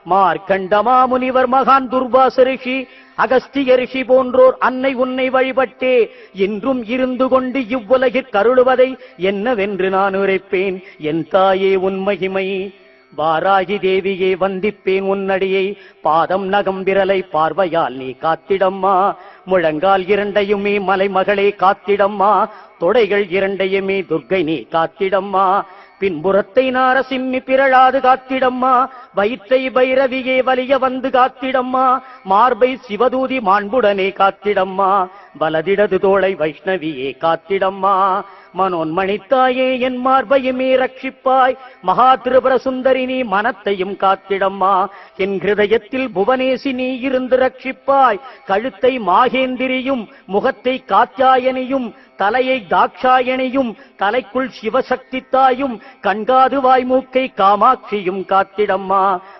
மார்க்கண்டமா முனிவர், மகான் துர்வாச ரிஷி, அகஸ்திய ரிஷி போன்றோர் அன்னை உன்னை வழிபட்டே இன்றும் இருந்து கொண்டு இவ்வுலகிற் கருளுவதை என்னவென்று நான் உரைப்பேன். என் தாயே உன் மகிமை. வாராகி தேவியே வந்திப்பேன் உன்னடியை, பாதம் நகம் விரலை பார்வையால் நீ காத்திடம்மா. முழங்கால் இரண்டையுமே மலைமகளே காத்திடம்மா. தொடைகள் இரண்டையுமே துர்க்கை நீ காத்திடம்மா. பின்புறத்தை நாரசிம்மி பிறழாது காத்திடம்மா. வயிற்றை பைரவியே வலிய வந்து காத்திடம்மா. மார்பை சிவதூதி மாண்புடனே காத்திடம்மா. வலதிடது தோளை வைஷ்ணவியே காத்திடம்மா. மனோன்மணித்தாயே என் மார்பையுமே ரட்சிப்பாய். மகா திரிபுர சுந்தரி நீ மனத்தையும் காத்திடம்மா. என் ஹிருதயத்தில் புவனேசி நீ இருந்து ரட்சிப்பாய். கழுத்தை மாகேந்திரியும், முகத்தை காத்தியாயனியும், தலையை தாட்சாயணியும், தலைக்குள் சிவசக்தி தாயும், கண்காது வாய்மூக்கை காமாட்சியும் காத்திடம்மா.